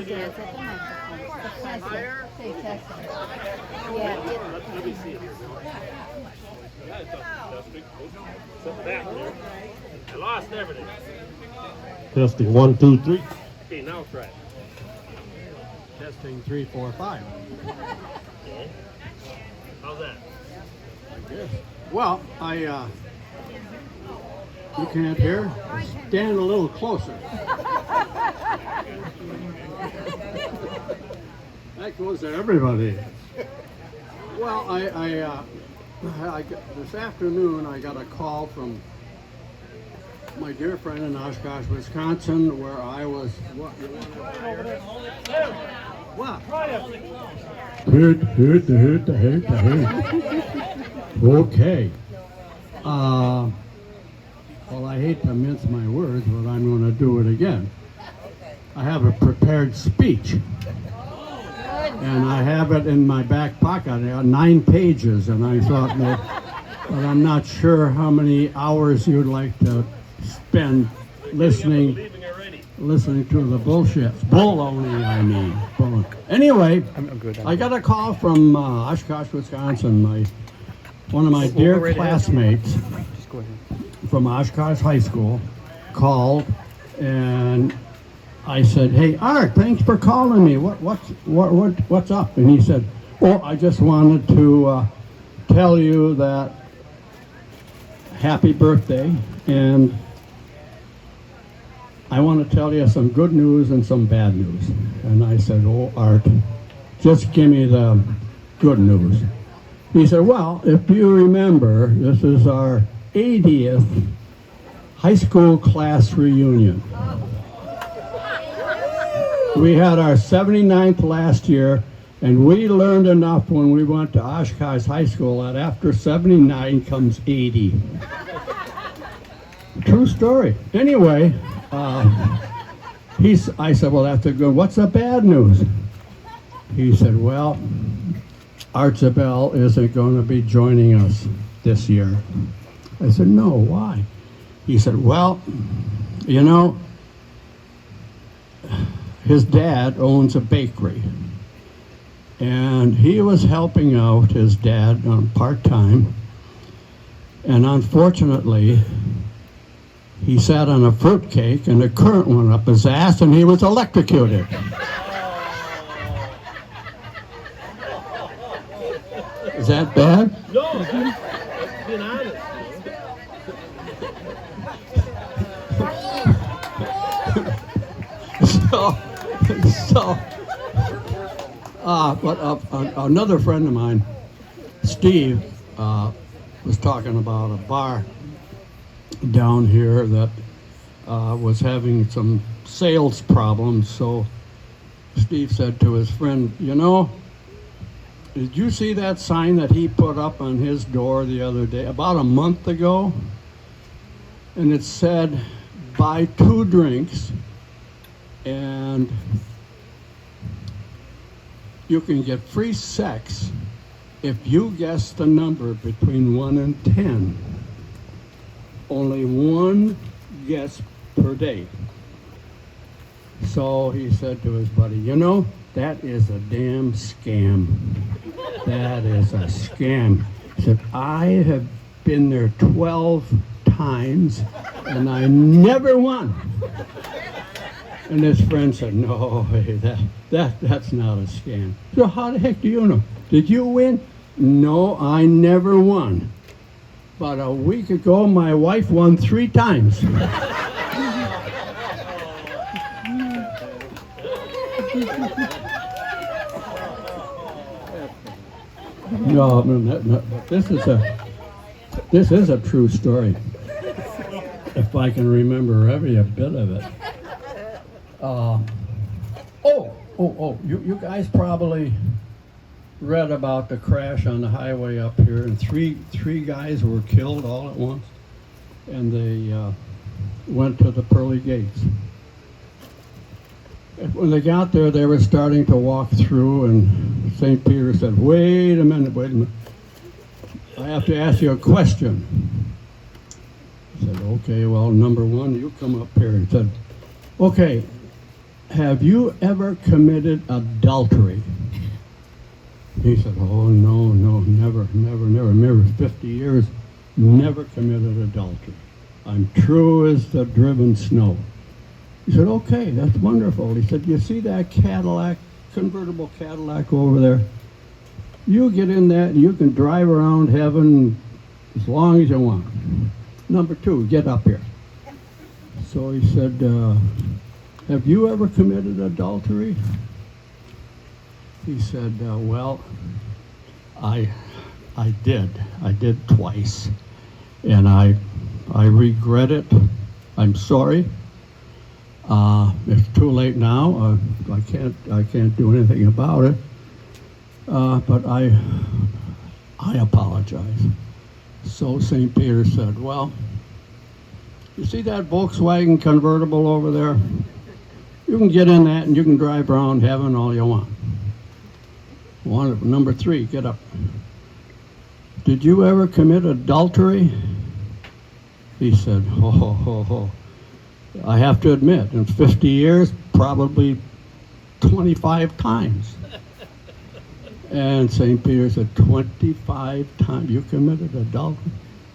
Dad's at the microphone. Higher? Say testing. Yeah. Let me see it here. Something back there. I lost everything. Testing 1, 2, 3. Okay, now try it. Testing 3, 4, 5. Okay. How's that? Well, you can't hear? Stand a little closer. That goes to everybody. Well, this afternoon I got a call from my dear friend in Oshkosh, Wisconsin, where I was. What? Okay. Well, I hate to mince my words, but I'm going to do it again. I have a prepared speech, and I have it in my back pocket. I got 9 pages, and I thought, but I'm not sure how many hours you'd like to spend listening to the bullshit. Baloney, I mean. Bull. Anyway, I got a call from Oshkosh, Wisconsin. One of my dear classmates from Oshkosh High School called, and I said, "Hey, Art, thanks for calling me. What's up?" And he said, "Oh, I just wanted to tell you that happy birthday, and I want to tell you some good news and some bad news." And I said, "Oh, Art, just give me the good news." He said, "Well, if you remember, this is our 80th high school class reunion. We had our 79th last year, and we learned enough when we went to Oshkosh High School that after 79 comes 80. True story. Anyway, I said, "Well, that's a good. What's the bad news?" He said, "Well, Archibald isn't going to be joining us this year." I said, "No, why?" He said, "Well, you know, his dad owns a bakery, and he was helping out his dad part-time, and unfortunately, he sat on a fruitcake and a current went up his ass and he was electrocuted." Is that bad? No, being honest. But another friend of mine, Steve, was talking about a bar down here that was having some sales problems. So Steve said to his friend, "You know, did you see that sign that he put up on his door the other day, about a month ago? And it said, 'Buy 2 drinks and you can get free sex if you guess the number between 1 and 10. Only 1 guess per day.'" So he said to his buddy, "You know, that is a damn scam. That is a scam." He said, "I have been there 12 times and I never won." And his friend said, "No, hey, that's not a scam." So how the heck do you know? Did you win? "No, I never won. But a week ago, my wife won 3 times." No, this is a true story. If I can remember every bit of it. You guys probably read about the crash on the highway up here, and three guys were killed all at once, and they went to the pearly gates. And when they got there, they were starting to walk through, and St. Peter said, wait a minute. I have to ask you a question." I said, "Okay, well, number one, you come up here." He said, "Okay, have you ever committed adultery? He said, oh, no, never, never, 50 years, never committed adultery. I'm true as the driven snow. He said, okay, that's wonderful. He said, you see that Cadillac, convertible Cadillac over there? You get in that and you can drive around heaven as long as you want. Number 2, get up here. So he said, have you ever committed adultery? He said, well, I did. I did twice. And I regret it. I'm sorry. It's too late now. I can't do anything about it. But I apologize. So St. Peter said, well, you see that Volkswagen convertible over there? You can get in that and you can drive around heaven all you want. Number 3, get up. Did you ever commit adultery? He said, I have to admit, in 50 years, probably 25 times. And St. Peter said, 25 times you committed adultery?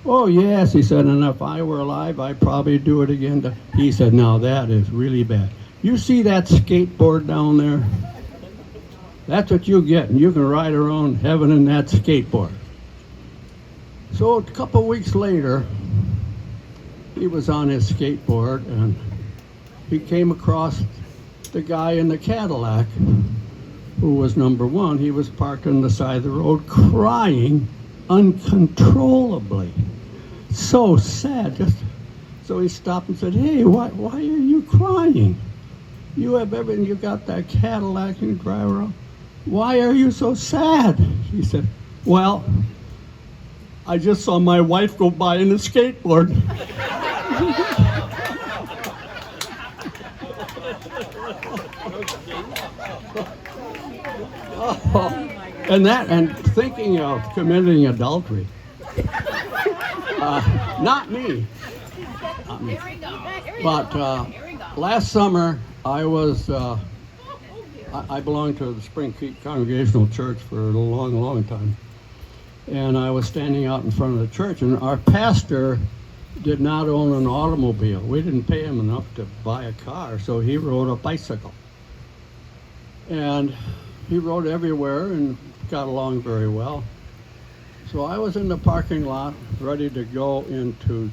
Oh, yes, he said, and if I were alive, I'd probably do it again. He said, now that is really bad. You see that skateboard down there? That's what you get, and you can ride around heaven in that skateboard. So a couple weeks later, he was on his skateboard, and he came across the guy in the Cadillac who was number 1. He was parked on the side of the road crying uncontrollably. So sad. So he stopped and said, hey, why are you crying? You have everything. You got that Cadillac and you drive around. Why are you so sad? He said, well, I just saw my wife go by in a skateboard. And thinking of committing adultery. Not me. But last summer I was. I belonged to the Spring Creek Congregational Church for a long time. And I was standing out in front of the church, and our pastor did not own an automobile. We didn't pay him enough to buy a car, so he rode a bicycle. And he rode everywhere and got along very well. So I was in the parking lot ready to go into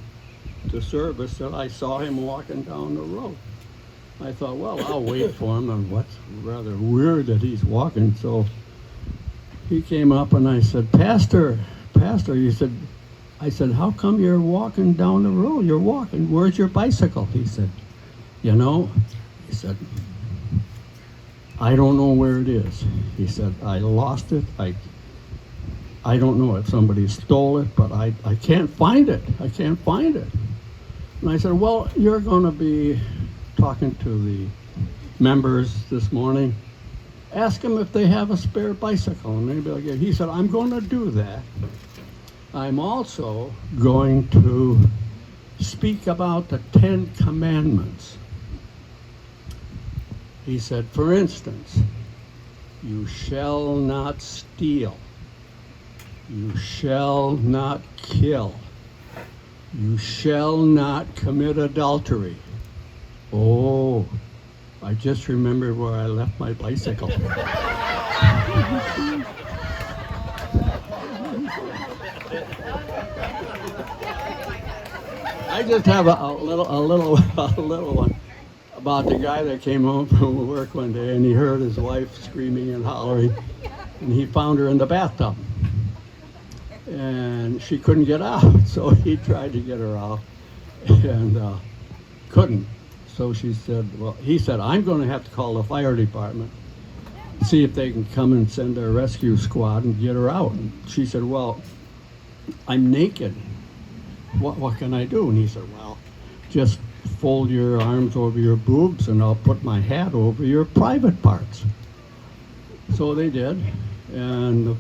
the service, and I saw him walking down the road. I thought, well, I'll wait for him, and what's rather weird that he's walking. So he came up and I said, Pastor, he said, I said, how come you're walking down the road? You're walking. Where's your bicycle? He said, he said, I don't know where it is. He said, I lost it. I don't know if somebody stole it, but I can't find it. I can't find it. And I said, well, you're going to be talking to the members this morning. Ask them if they have a spare bicycle, and maybe I'll get. He said, I'm going to do that. I'm also going to speak about the 10 Commandments. He said, for instance, you shall not steal. You shall not kill. You shall not commit adultery. Oh, I just remembered where I left my bicycle. I just have a little one about the guy that came home from work one day and he heard his wife screaming and hollering, and he found her in the bathtub. And she couldn't get out, so he tried to get her out and couldn't. So he said, I'm going to have to call the fire department, see if they can come and send their rescue squad and get her out. And she said, well, I'm naked. What can I do? And he said, well, just fold your arms over your boobs and I'll put my hat over your private parts. So they did, and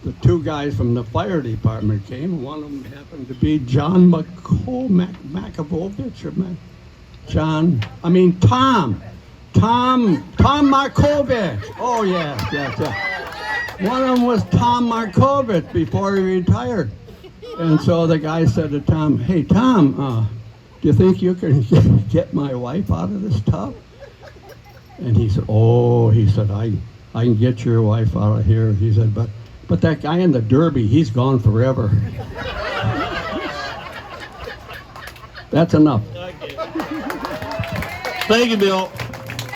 the 2 guys from the fire department came. One of them happened to be John Makovovich, Tom Markovich. Oh, yes. One of them was Tom Markovich before he retired. And so the guy said to Tom, hey, Tom, do you think you can get my wife out of this tub? And he said, I can get your wife out of here. He said, but that guy in the derby, he's gone forever. That's enough. Okay. Thank you, Bill.